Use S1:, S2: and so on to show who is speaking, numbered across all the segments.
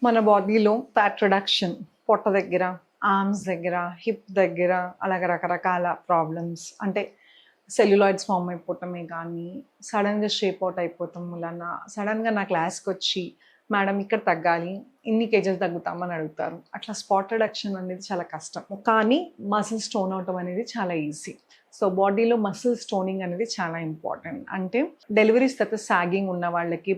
S1: మన బాడీలో fat reduction పొట్ట దగ్గర, ఆర్మ్స్ దగ్గర, హిప్ దగ్గర అలాగే రకరకాల ప్రాబ్లమ్స్ అంటే సెల్యులాయిడ్స్ ఫామ్ అయిపోవటమే కానీ సడన్గా షేప్ అవుట్ అయిపోతాం వలన సడన్గా నా క్లాస్కి వచ్చి మేడం ఇక్కడ తగ్గాలి, ఇన్ని కేజెస్ తగ్గుతామని అడుగుతారు. అట్లా స్పాట్ రిడక్షన్ అనేది చాలా కష్టం, కానీ మసిల్స్ టోన్ అవటం అనేది చాలా ఈజీ. సో బాడీలో మసిల్స్ టోనింగ్ అనేది చాలా ఇంపార్టెంట్. అంటే డెలివరీస్ తర్వాత సాగింగ్ ఉన్న వాళ్ళకి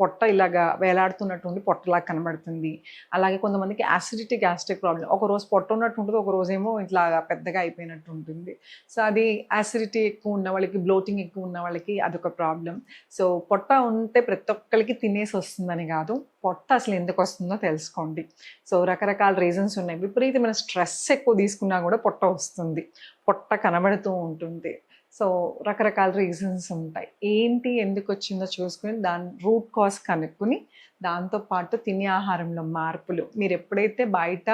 S1: పొట్ట ఇలాగా వేలాడుతున్నట్టుండి పొట్టలాగా కనబడుతుంది. అలాగే కొంతమందికి యాసిడిటీ గ్యాస్ట్రిక్ ప్రాబ్లం, ఒకరోజు పొట్ట ఉన్నట్టు ఉంటుంది, ఒక రోజేమో ఇట్లాగా పెద్దగా అయిపోయినట్టు ఉంటుంది. సో అది యాసిడిటీ ఎక్కువ ఉన్న వాళ్ళకి, బ్లోటింగ్ ఎక్కువ ఉన్న వాళ్ళకి అదొక ప్రాబ్లం. సో పొట్ట ఉంటే ప్రతి ఒక్కరికి తినేసి వస్తుందని కాదు, పొట్ట అసలు ఎందుకు వస్తుందో తెలుసుకోండి. సో రకరకాల రీజన్స్ ఉన్నాయి. విపరీతమైన స్ట్రెస్ ఎక్కువ తీసుకున్నా కూడా పొట్ట వస్తుంది, పొట్ట కనబడుతూ ఉంటుంది. సో రకరకాల రీజన్స్ ఉంటాయి. ఏంటి ఎందుకు వచ్చిందో చూసుకుని దాని రూట్ కాజ్ కనుక్కుని దాంతోపాటు తినే ఆహారంలో మార్పులు, మీరు ఎప్పుడైతే బయట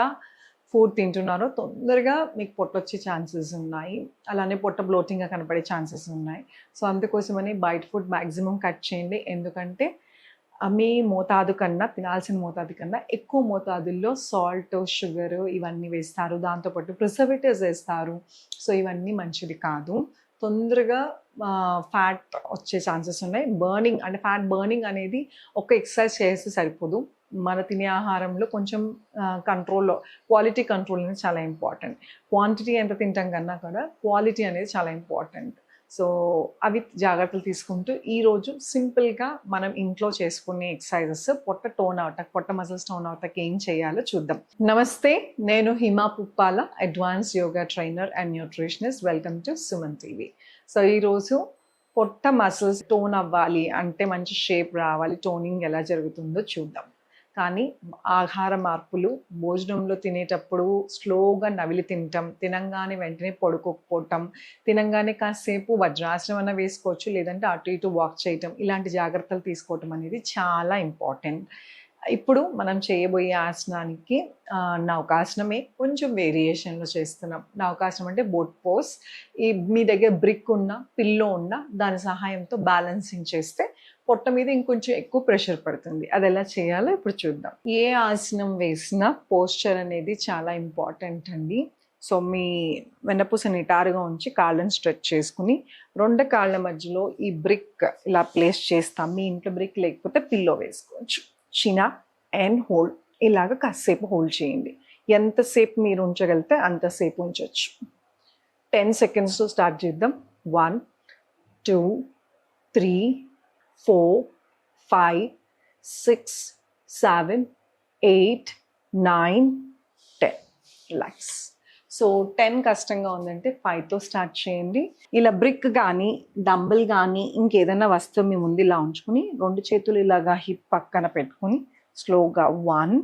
S1: ఫుడ్ తింటున్నారో తొందరగా మీకు పొట్ట వచ్చే ఛాన్సెస్ ఉన్నాయి, అలానే పొట్ట బ్లోటింగ్గా కనపడే ఛాన్సెస్ ఉన్నాయి. సో అందుకోసమని బయట ఫుడ్ మ్యాక్సిమం కట్ చేయండి. ఎందుకంటే మీ మోతాదు కన్నా, తినాల్సిన మోతాదు కన్నా ఎక్కువ మోతాదుల్లో సాల్ట్, షుగర్ ఇవన్నీ వేస్తారు, దాంతోపాటు ప్రిజర్వేటివ్స్ వేస్తారు. సో ఇవన్నీ మంచిది కాదు. తొందరగా ఫ్యాట్ వచ్చే ఛాన్సెస్ ఉన్నాయి. బర్నింగ్ అంటే ఫ్యాట్ బర్నింగ్ అనేది ఒక ఎక్సర్సైజ్ చేస్తే సరిపోదు. మన తినే ఆహారంలో కొంచెం కంట్రోల్లో, క్వాలిటీ కంట్రోల్ అనేది చాలా ఇంపార్టెంట్. క్వాంటిటీ ఎంత తింటాం కన్నా కూడా క్వాలిటీ అనేది చాలా ఇంపార్టెంట్. సో అవి జాగ్రత్తలు తీసుకుంటూ ఈరోజు సింపుల్గా మనం ఇంట్లో చేసుకునే ఎక్సర్సైజెస్ పొట్ట టోన్ అవటానికి, పొట్ట మజిల్స్ టోన్ అవటానికి ఏం చేయాలో చూద్దాం. నమస్తే, నేను Hima Puppala, advance yoga trainer and nutritionist. Welcome to Suman TV. So ఈరోజు పొట్ట మజిల్స్ టోన్ అవ్వాలి అంటే, మంచి షేప్ రావాలి, టోనింగ్ ఎలా జరుగుతుందో చూద్దాం. కానీ ఆహార మార్పులు, భోజనంలో తినేటప్పుడు స్లోగా నవిలి తినటం, తినంగానే వెంటనే పడుకోకపోవటం, తినంగానే కాసేపు వజ్రాసనం అన్న వేసుకోవచ్చు, లేదంటే అటు ఇటు వాక్ చేయటం, ఇలాంటి జాగ్రత్తలు తీసుకోవటం అనేది చాలా ఇంపార్టెంట్. ఇప్పుడు మనం చేయబోయే ఆసనానికి నౌకాసనమే కొంచెం వేరియేషన్లో చేస్తున్నాం. నౌకాసనం అంటే బోట్ పోస్. మీ దగ్గర బ్రిక్ ఉన్న, పిల్లో ఉన్న దాని సహాయంతో బ్యాలెన్సింగ్ చేస్తే పొట్ట మీద ఇంకొంచెం ఎక్కువ ప్రెషర్ పడుతుంది. అది ఎలా చేయాలో ఇప్పుడు చూద్దాం. ఏ ఆసనం వేసినా పోస్చర్ అనేది చాలా ఇంపార్టెంట్ అండి. సో మీ వెన్నపూస నిటారుగా ఉంచి కాళ్ళని స్ట్రెచ్ చేసుకుని 2 కాళ్ళ మధ్యలో ఈ బ్రిక్ ఇలా ప్లేస్ చేస్తాం. మీ ఇంట్లో బ్రిక్ లేకపోతే పిల్లో వేసుకోవచ్చు. చిన్న అండ్ హోల్డ్, ఇలాగ కాసేపు హోల్డ్ చేయండి. ఎంతసేపు మీరు ఉంచగలిగితే అంతసేపు ఉంచవచ్చు. 10 సెకండ్స్తో స్టార్ట్ చేద్దాం. 1 2 3 4 5 6 7 8 9 10. రిలాక్స్. సో 10 కష్టంగా ఉందంటే 5తో స్టార్ట్ చేయండి. ఇలా బ్రిక్ కానీ, డంబుల్ కానీ, ఇంకేదైనా వస్తువు మీ ముందు ఇలా ఉంచుకుని 2 చేతులు ఇలాగా హిప్ పక్కన పెట్టుకుని స్లోగా 1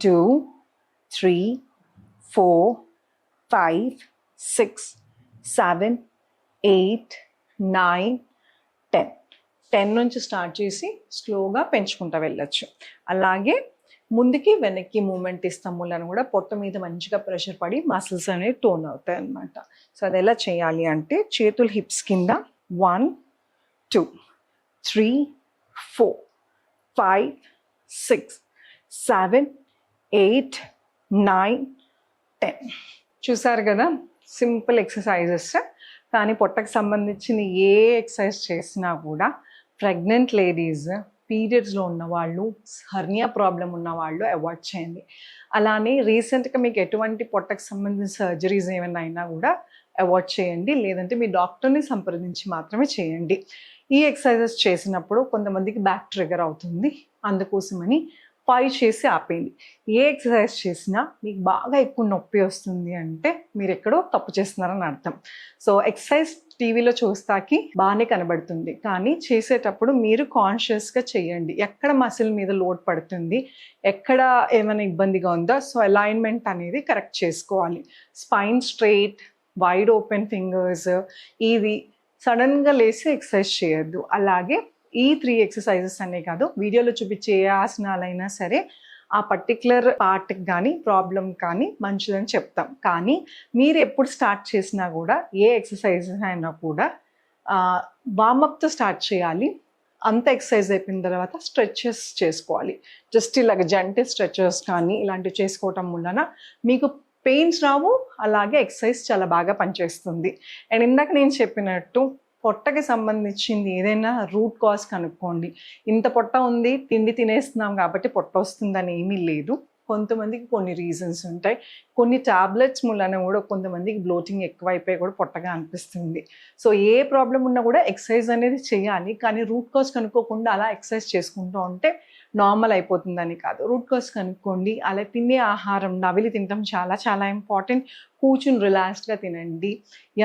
S1: 2 3 4 5 6 7 8 9 10. 10 నుంచి స్టార్ట్ చేసి స్లోగా పెంచుకుంటూ వెళ్ళచ్చు. అలాగే ముందుకి వెనక్కి మూమెంట్ ఇస్తాం వలన కూడా పొట్ట మీద మంచిగా ప్రెషర్ పడి మసిల్స్ అనేవి టోన్ అవుతాయి అన్నమాట. సో అది ఎలా చేయాలి అంటే, చేతులు హిప్స్ కింద 1 2 3 4 5 6 7 8 9 10. చూసారు కదా, సింపుల్ ఎక్సర్సైజెస్. కానీ పొట్టకు సంబంధించిన ఏ ఎక్సర్సైజ్ చేసినా కూడా ప్రెగ్నెంట్ లేడీస్, పీరియడ్స్లో ఉన్నవాళ్ళు, హర్నియా ప్రాబ్లం ఉన్నవాళ్ళు అవాయిడ్ చేయండి. అలానే రీసెంట్గా మీకు ఎటువంటి పొట్టకు సంబంధించిన సర్జరీస్ ఏమైనా అయినా కూడా అవాయిడ్ చేయండి, లేదంటే మీ డాక్టర్ని సంప్రదించి మాత్రమే చేయండి. ఈ ఎక్సర్సైజెస్ చేసినప్పుడు కొంతమందికి బ్యాక్ ట్రిగర్ అవుతుంది, అందుకోసమని 5 చేసి ఆపేయండి. ఏ ఎక్సర్సైజ్ చేసినా మీకు బాగా ఎక్కువ నొప్పి వస్తుంది అంటే మీరు ఎక్కడో తప్పు చేస్తున్నారని అర్థం. సో ఎక్సర్సైజ్ టీవీలో చూస్తాకి బాగానే కనబడుతుంది, కానీ చేసేటప్పుడు మీరు కాన్షియస్గా చేయండి. ఎక్కడ మసిల్ మీద లోడ్ పడుతుంది, ఎక్కడ ఏమైనా ఇబ్బందిగా ఉందా, సో అలైన్మెంట్ అనేది కరెక్ట్ చేసుకోవాలి. Spine straight, wide open fingers, ఇది సడన్గా లేసి ఎక్సర్సైజ్ చేయొద్దు. అలాగే ఈ 3 ఎక్సర్సైజెస్ అనే కాదు, వీడియోలో చూపించే ఏ ఆసనాలైనా సరే ఆ పర్టికులర్ పార్ట్కి కానీ ప్రాబ్లం కానీ మంచిదని చెప్తాం. కానీ మీరు ఎప్పుడు స్టార్ట్ చేసినా కూడా ఏ ఎక్సర్సైజెస్ అయినా కూడా వార్మప్తో స్టార్ట్ చేయాలి. అంత ఎక్సర్సైజ్ అయిపోయిన తర్వాత స్ట్రెచెస్ చేసుకోవాలి. జస్ట్ ఇలాగ జంటే స్ట్రెచెస్ కానీ ఇలాంటివి చేసుకోవటం వలన మీకు పెయిన్స్ రావు, అలాగే ఎక్సర్సైజ్ చాలా బాగా పనిచేస్తుంది. అండ్ ఇందాక నేను చెప్పినట్టు పొట్టకి సంబంధించింది ఏదైనా రూట్ కాజ్ కనుక్కోండి. ఇంత పొట్ట ఉంది, తిండి తినేస్తున్నాం కాబట్టి పొట్ట వస్తుందని ఏమీ లేదు. కొంతమందికి కొన్ని రీజన్స్ ఉంటాయి. కొన్ని టాబ్లెట్స్ మూలన కూడా కొంతమందికి బ్లోటింగ్ ఎక్కువైపోయి కూడా పొట్టగా అనిపిస్తుంది. సో ఏ ప్రాబ్లం ఉన్నా కూడా ఎక్సర్సైజ్ అనేది చేయాలి, కానీ రూట్ కాజ్ కనుక్కోకుండా అలా ఎక్సర్సైజ్ చేసుకుంటూ ఉంటే నార్మల్ అయిపోతుందని కాదు. రూట్ కాజ్ కనుక్కోండి. అలా తినే ఆహారం నవిలి తినడం చాలా చాలా ఇంపార్టెంట్. కూర్చుని రిలాక్స్డ్గా తినండి.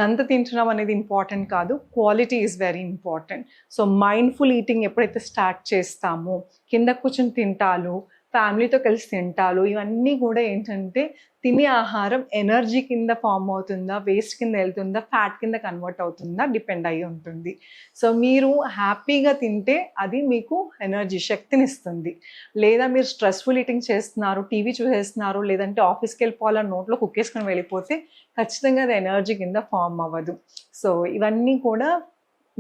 S1: ఎంత తింటున్నాం అనేది ఇంపార్టెంట్ కాదు, quality is very important. So mindful eating ఎప్పుడైతే స్టార్ట్ చేస్తామో, కింద కూర్చొని తింటాలు, ఫ్యామిలీతో కలిసి తింటాలు, ఇవన్నీ కూడా ఏంటంటే తినే ఆహారం ఎనర్జీ కింద ఫామ్ అవుతుందా, వేస్ట్ కింద వెళ్తుందా, ఫ్యాట్ కింద కన్వర్ట్ అవుతుందా డిపెండ్ అయ్యి ఉంటుంది. సో మీరు హ్యాపీగా తింటే అది మీకు ఎనర్జీ శక్తిని ఇస్తుంది. లేదా మీరు స్ట్రెస్ఫుల్ ఈటింగ్ చేస్తున్నారు, టీవీ చూసేస్తున్నారు, లేదంటే ఆఫీస్కి వెళ్ళిపోవాలని నోట్లో కుక్కేసుకొని వెళ్ళిపోతే ఖచ్చితంగా అది ఎనర్జీ కింద ఫామ్ అవ్వదు. సో ఇవన్నీ కూడా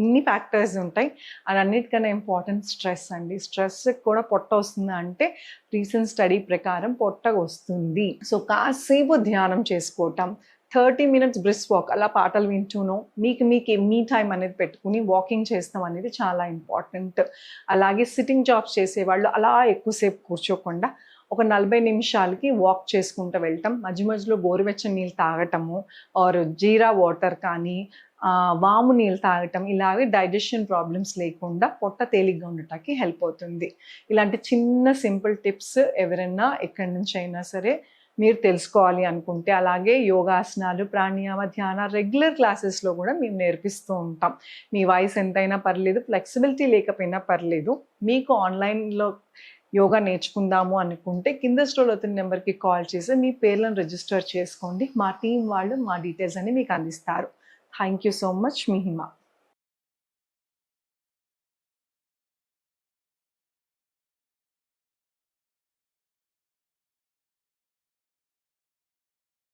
S1: ఇన్ని ఫ్యాక్టర్స్ ఉంటాయి. అండ్ అన్నిటికన్నా ఇంపార్టెంట్ స్ట్రెస్ అండి. స్ట్రెస్ కూడా పొట్ట వస్తుందా అంటే రీసెంట్ స్టడీ ప్రకారం పొట్టగా వస్తుంది. సో కాసేపు ధ్యానం చేసుకోవటం, 30 minutes బ్రిస్క్ వాక్, అలా పాటలు వింటూనో మీకు మీ టైం అనేది పెట్టుకుని వాకింగ్ చేస్తాం అనేది చాలా ఇంపార్టెంట్. అలాగే సిట్టింగ్ జాబ్స్ చేసేవాళ్ళు అలా ఎక్కువసేపు కూర్చోకుండా ఒక 40 నిమిషాలకి వాక్ చేసుకుంటూ వెళ్ళటం, మధ్య మధ్యలో గోరువెచ్చని నీళ్ళు తాగటము, ఆర్ జీరా వాటర్ కానీ వాము నీళ్ళు తాగటం, ఇలాగే డైజెషన్ ప్రాబ్లమ్స్ లేకుండా పొట్ట తేలిగ్గా ఉండటానికి హెల్ప్ అవుతుంది. ఇలాంటి చిన్న సింపుల్ టిప్స్ ఎవరైనా ఎక్కడి నుంచి అయినా సరే మీరు తెలుసుకోవాలి అనుకుంటే, అలాగే యోగాసనాలు, ప్రాణాయామ, ధ్యాన రెగ్యులర్ క్లాసెస్లో కూడా మేము నేర్పిస్తూ ఉంటాం. మీ వయసు ఎంతైనా పర్లేదు, ఫ్లెక్సిబిలిటీ లేకపోయినా పర్లేదు, మీకు ఆన్లైన్లో యోగా నేర్చుకుందాము అనుకుంటే కింద స్క్రోల్ అవుతున్న నెంబర్కి కాల్ చేసి మీ పేర్లను రిజిస్టర్ చేసుకోండి. మా టీం వాళ్ళు మా డీటెయిల్స్ అన్ని మీకు అందిస్తారు. Thank you so much. Me Hima.